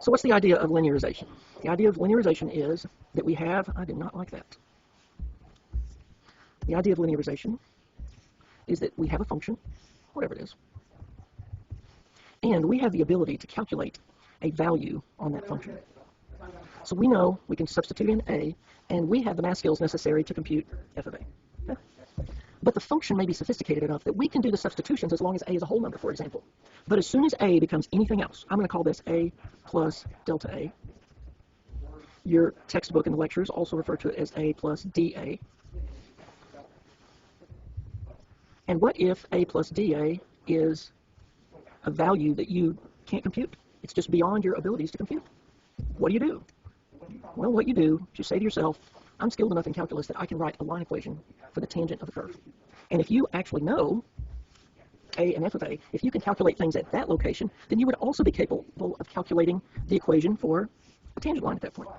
So what's the idea of linearization? The idea of linearization is that we have, I did not like that. The idea of linearization is that we have a function, whatever it is, and we have the ability to calculate a value on that function. So we know we can substitute in a, and we have the math skills necessary to compute f of a. Okay? But the function may be sophisticated enough that we can do the substitutions as long as a is a whole number, for example. But as soon as a becomes anything else, I'm going to call this a plus delta a. Your textbook in the lectures also refer to it as a plus dA. And what if a plus dA is a value that you can't compute? It's just beyond your abilities to compute. What do? Well, what you do is you say to yourself, I'm skilled enough in calculus that I can write a line equation for the tangent of a curve. And if you actually know a and f of a, if you can calculate things at that location, then you would also be capable of calculating the equation for a tangent line at that point.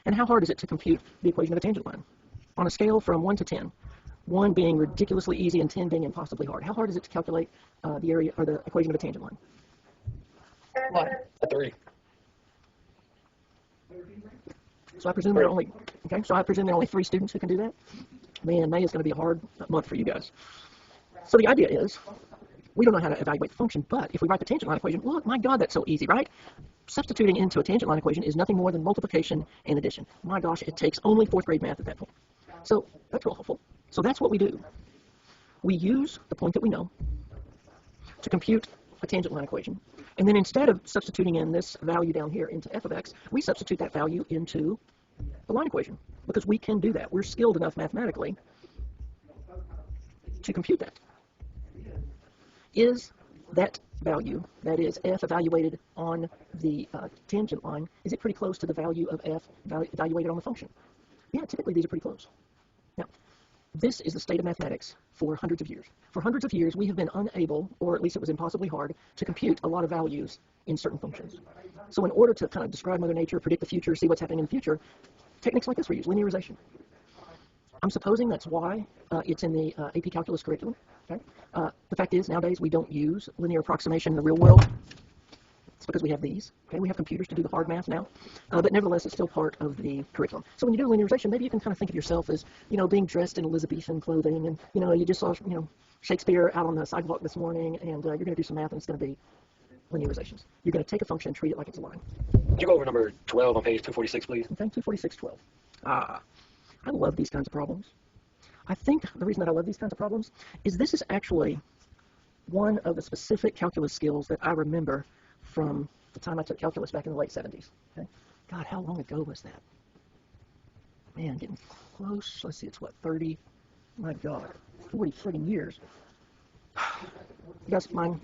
And how hard is it to compute the equation of a tangent line? On a scale from 1 to 10, 1 being ridiculously easy and 10 being impossibly hard, how hard is it to calculate the area or the equation of a tangent line? 1. A 3. So I presume there are only only 3 students who can do that. Man, May is going to be a hard month for you guys. So the idea is, we don't know how to evaluate the function, but if we write the tangent line equation, look, my God, that's so easy, right? Substituting into a tangent line equation is nothing more than multiplication and addition. My gosh, it takes only 4th grade math at that point. So that's real helpful. So that's what we do. We use the point that we know to compute a tangent line equation. And then instead of substituting in this value down here into f of x, we substitute that value into the line equation, because we can do that. We're skilled enough mathematically to compute that. Is that value, that is f evaluated on the tangent line, is it pretty close to the value of f evaluated on the function? Yeah, typically these are pretty close. Now, this is the state of mathematics for hundreds of years. For hundreds of years, we have been unable, or at least it was impossibly hard, to compute a lot of values in certain functions. So in order to kind of describe Mother Nature, predict the future, see what's happening in the future, techniques like this we use, linearization. I'm supposing that's why it's in the AP Calculus curriculum. Okay? The fact is, nowadays, we don't use linear approximation in the real world. It's because we have these. Okay? We have computers to do the hard math now. But nevertheless, it's still part of the curriculum. So when you do linearization, maybe you can kind of think of yourself as, being dressed in Elizabethan clothing, and, you just saw, Shakespeare out on the sidewalk this morning, and you're going to do some math, and it's going to be linearizations. You're going to take a function and treat it like it's a line. Could you go over number 12 on page 246, please? Okay, 246.12. I love these kinds of problems. I think the reason that I love these kinds of problems is this is actually one of the specific calculus skills that I remember from the time I took calculus back in the late 70s. Okay? God, how long ago was that? Man, getting close. Let's see, it's what, 30? My God, 40 friggin' years. You guys mind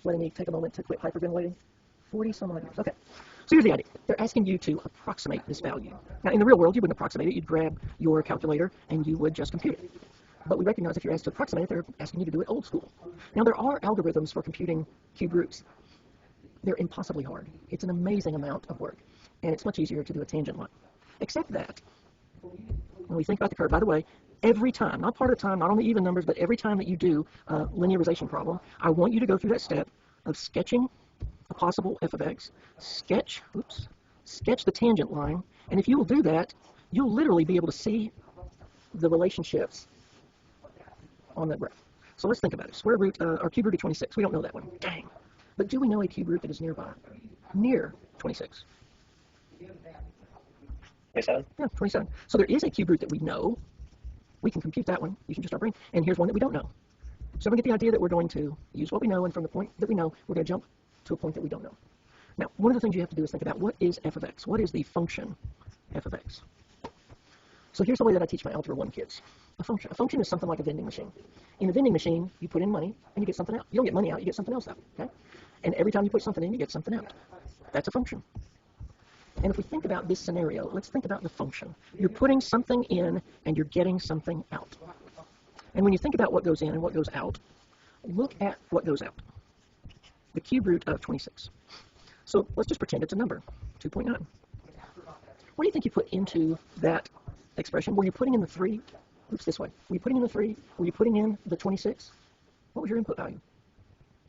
letting me take a moment to quit hyperventilating? 40 some odd years. Okay. So here's the idea. They're asking you to approximate this value. Now, in the real world, you wouldn't approximate it. You'd grab your calculator and you would just compute it. But we recognize if you're asked to approximate it, they're asking you to do it old school. Now, there are algorithms for computing cube roots. They're impossibly hard. It's an amazing amount of work. And it's much easier to do a tangent line. Except that, when we think about the curve, by the way, every time, not part of the time, not only even numbers, but every time that you do a linearization problem, I want you to go through that step of sketching a possible f of x, sketch the tangent line, and if you will do that, you'll literally be able to see the relationships on that graph. So let's think about it. Square root, or cube root of 26, we don't know that one. Dang. But do we know a cube root that is nearby? Near 26. 27? Yeah, 27. So there is a cube root that we know. We can compute that one. You can just start bringing. And here's one that we don't know. So we get the idea that we're going to use what we know, and from the point that we know, we're going to jump to a point that we don't know. Now, one of the things you have to do is think about what is f of x? What is the function f of x? So here's the way that I teach my Algebra 1 kids. A function is something like a vending machine. In a vending machine, you put in money and you get something out. You don't get money out, you get something else out. Okay? And every time you put something in, you get something out. That's a function. And if we think about this scenario, let's think about the function. You're putting something in and you're getting something out. And when you think about what goes in and what goes out, look at what goes out. The cube root of 26. So let's just pretend it's a number, 2.9. What do you think you put into that expression? Were you putting in the 3? Oops, this way. Were you putting in the 3? Were you putting in the 26? What was your input value?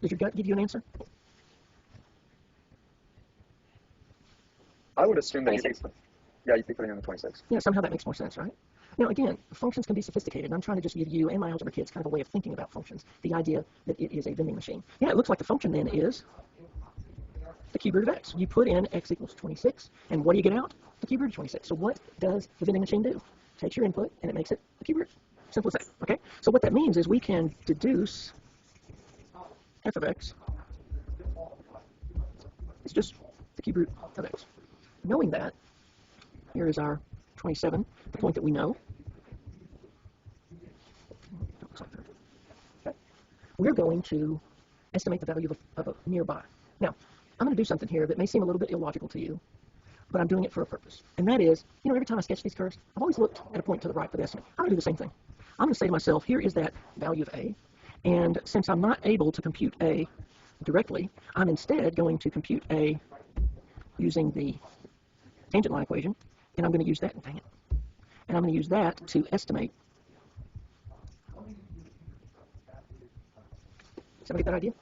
Does your gut give you an answer? I would assume that 26. yeah, you'd be putting in the 26. Yeah, somehow that makes more sense, right? Now, again, functions can be sophisticated. I'm trying to just give you and my algebra kids kind of a way of thinking about functions. The idea that it is a vending machine. Yeah, it looks like the function then is the cube root of x. You put in x equals 26, and what do you get out? The cube root of 26. So what does the vending machine do? Takes your input, and it makes it the cube root. Simple as that, okay? So what that means is we can deduce f of x is just the cube root of x. Knowing that, here is our 27, the point that we know. Okay. We're going to estimate the value of a nearby. Now, I'm going to do something here that may seem a little bit illogical to you, but I'm doing it for a purpose. And that is, every time I sketch these curves, I've always looked at a point to the right for the estimate. I'm going to do the same thing. I'm going to say to myself, here is that value of A, and since I'm not able to compute A directly, I'm instead going to compute A using the tangent line equation, and I'm going to use that, dang it, and I'm going to use that to estimate. Does everybody get that idea?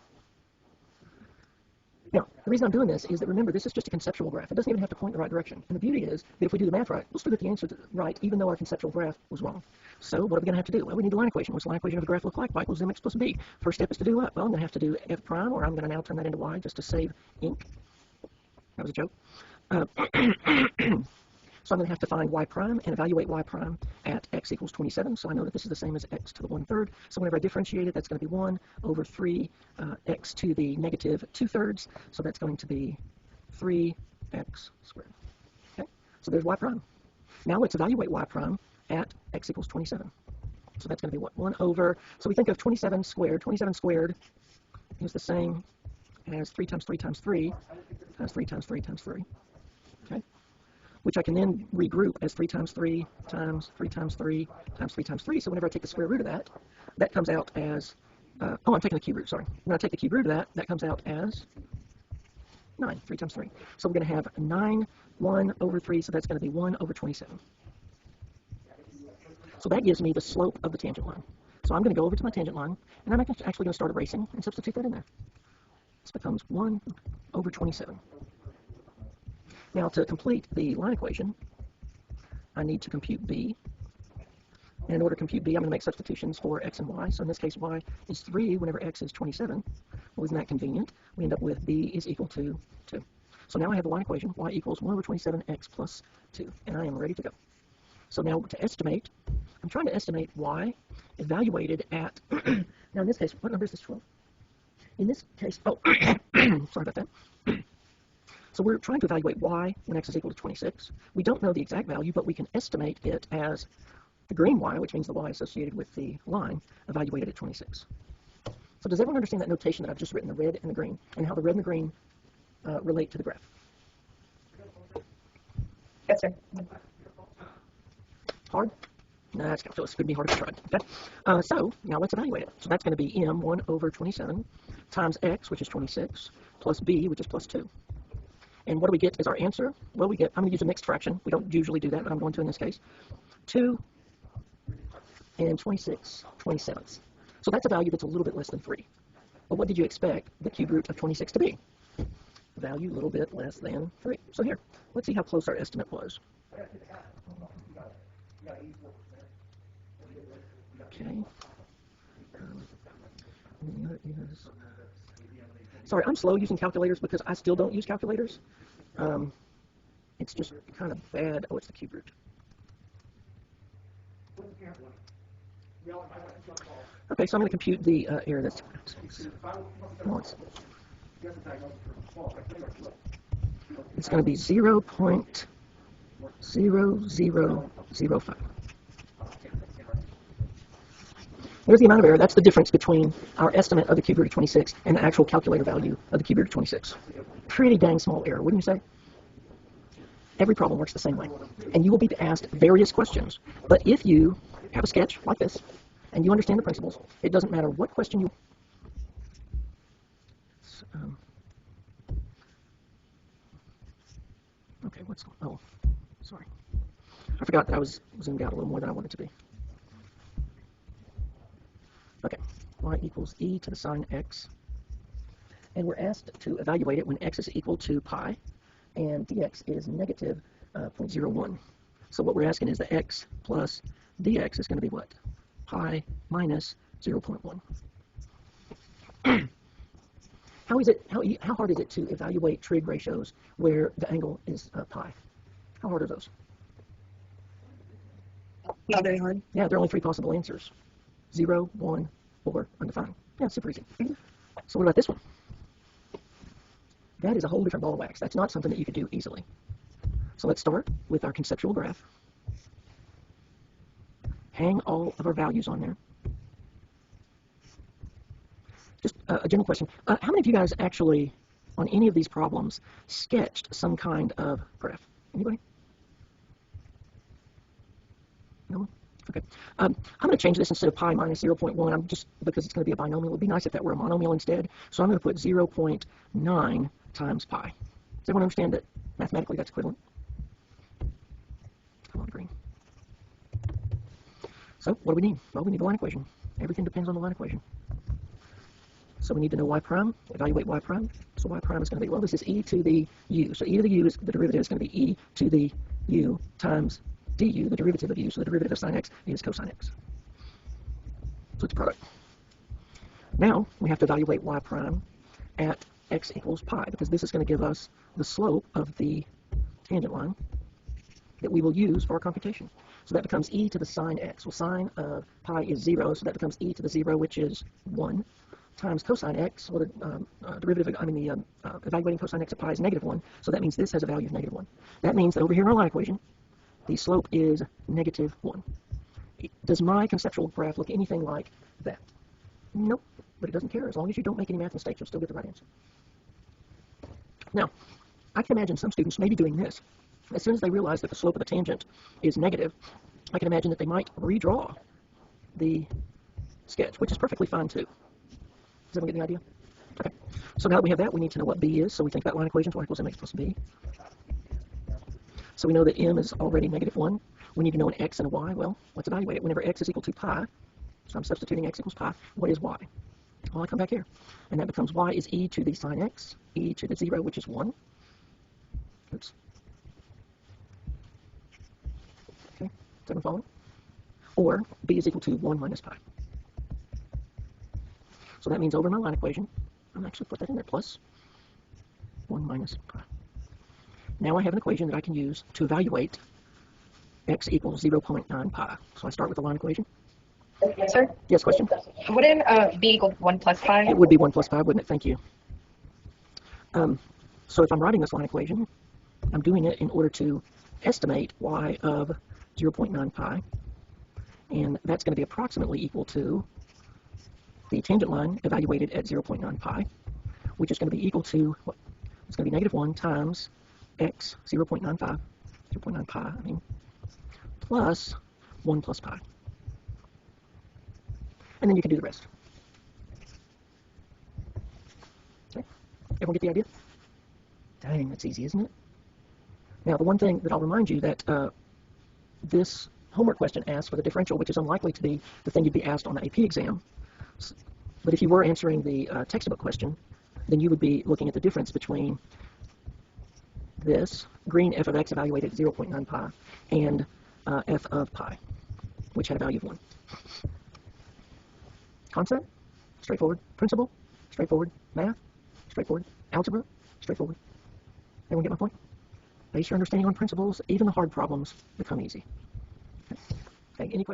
Now, the reason I'm doing this is that, remember, this is just a conceptual graph. It doesn't even have to point in the right direction. And the beauty is that if we do the math right, we'll still get the answer right, even though our conceptual graph was wrong. So what are we going to have to do? Well, we need the line equation. What's the line equation of the graph look like? Y equals mx plus b. First step is to do what? Well, I'm going to have to do f prime, or I'm going to now turn that into y just to save ink. That was a joke. So I'm going to have to find y prime and evaluate y prime at x equals 27. So I know that this is the same as x to the 1/3. So whenever I differentiate it, that's going to be 1 over 3 x to the negative 2/3. So that's going to be 3x squared. Okay, so there's y prime. Now let's evaluate y prime at x equals 27. So that's going to be what? 1 over, so we think of 27 squared. 27 squared is the same as 3 times 3 times 3 times 3 times 3 times 3. Okay, which I can then regroup as 3 times 3 times 3 times 3 times 3 times 3. So whenever I take the square root of that, that comes out as, I'm taking the cube root, sorry. When I take the cube root of that, that comes out as 9, 3 times 3. So we're going to have 9, 1 over 3, so that's going to be 1 over 27. So that gives me the slope of the tangent line. So I'm going to go over to my tangent line, and I'm actually going to start erasing and substitute that in there. This becomes 1 over 27. Now, to complete the line equation, I need to compute b. And in order to compute b, I'm going to make substitutions for x and y. So in this case, y is 3 whenever x is 27. Well, isn't that convenient? We end up with b is equal to 2. So now I have the line equation, y equals 1 over 27x plus 2. And I am ready to go. So now to estimate, I'm trying to estimate y evaluated at, now in this case, what number is this 12? In this case, oh, sorry about that. So we're trying to evaluate y when x is equal to 26. We don't know the exact value, but we can estimate it as the green y, which means the y associated with the line, evaluated at 26. So does everyone understand that notation that I've just written, the red and the green, and how the red and the green relate to the graph? Yes, sir. Hard? No, that's calculus. It could be hard if I tried. Okay. So now let's evaluate it. So that's going to be m 1 over 27 times x, which is 26, plus b, which is plus 2. And what do we get as our answer? Well, we get, I'm going to use a mixed fraction. We don't usually do that, but I'm going to in this case. 2 and 26 27ths. So that's a value that's a little bit less than 3. But what did you expect the cube root of 26 to be? Value a little bit less than 3. So here, let's see how close our estimate was. Okay. Sorry, I'm slow using calculators because I still don't use calculators. It's just kind of bad. Oh, it's the cube root. Okay, so I'm going to compute the error that's once. It's going to be 0.0005. There's the amount of error. That's the difference between our estimate of the cube root of 26 and the actual calculator value of the cube root of 26. Pretty dang small error, wouldn't you say? Every problem works the same way. And you will be asked various questions. But if you have a sketch like this, and you understand the principles, it doesn't matter what question you... Okay, what's... Oh, sorry. I forgot that I was zoomed out a little more than I wanted to be. Okay, y equals e to the sine x. And we're asked to evaluate it when x is equal to pi. and dx is negative 0.01. So what we're asking is the x plus dx is going to be what? Pi minus 0.1. How hard is it to evaluate trig ratios where the angle is pi? How hard are those? Not very hard. Yeah, there are only 3 possible answers: 0, 1, or undefined. Yeah, super easy. So what about this one? That is a whole different ball of wax. That's not something that you could do easily. So let's start with our conceptual graph. Hang all of our values on there. Just a general question. How many of you guys actually, on any of these problems, sketched some kind of graph? Anybody? No one? Okay. I'm going to change this instead of pi minus 0.1. I'm just because it's going to be a binomial. It would be nice if that were a monomial instead. So I'm going to put 0.9 times pi. Does everyone understand that mathematically that's equivalent? Come on, green. So what do we need? Well, we need a line equation. Everything depends on the line equation. So we need to know y prime, evaluate y prime. So y prime is going to be, well, this is e to the u. So e to the u is the derivative is going to be e to the u times du, the derivative of u. So the derivative of sine x is cosine x. So it's a product. Now we have to evaluate y prime at x equals pi, because this is going to give us the slope of the tangent line that we will use for our computation. So that becomes e to the sine x. Well, sine of pi is 0, so that becomes e to the 0, which is 1, times cosine x. Well, the derivative, evaluating cosine x of pi is negative 1, so that means this has a value of negative 1. That means that over here in our line equation, the slope is negative 1. Does my conceptual graph look anything like that? Nope, but it doesn't care. As long as you don't make any math mistakes, you'll still get the right answer. Now, I can imagine some students maybe doing this. As soon as they realize that the slope of the tangent is negative, I can imagine that they might redraw the sketch, which is perfectly fine too. Does everyone get the idea? Okay. So now that we have that, we need to know what b is. So we think about line equations, y equals mx plus b. So we know that m is already negative 1. We need to know an x and a y. Well, let's evaluate it. Whenever x is equal to pi, so I'm substituting x equals pi, what is y? Well, I come back here, and that becomes y is e to the sine x, e to the 0, which is 1. Oops. Okay, is everyone following? Or b is equal to 1 minus pi. So that means over my line equation, I'll actually put that in there, plus 1 minus pi. Now I have an equation that I can use to evaluate x equals 0.9 pi. So I start with the line equation. Sir? Yes, question? Wouldn't b equal 1 plus pi? It would be 1 plus pi, wouldn't it? Thank you. So if I'm writing this line equation, I'm doing it in order to estimate y of 0.9 pi. And that's going to be approximately equal to the tangent line evaluated at 0.9 pi, which is going to be equal to, what? It's going to be negative 1 times x 0.95, 0.9 pi, plus 1 plus pi. And then you can do the rest. Okay, everyone get the idea? Dang, that's easy, isn't it? Now, the one thing that I'll remind you that this homework question asks for the differential, which is unlikely to be the thing you'd be asked on the AP exam. But if you were answering the textbook question, then you would be looking at the difference between this, green f of x evaluated at 0.9 pi, and f of pi, which had a value of 1. Concept? Straightforward. Principle? Straightforward. Math? Straightforward. Algebra? Straightforward. Everyone get my point? Base your understanding on principles, even the hard problems become easy. Okay, any questions?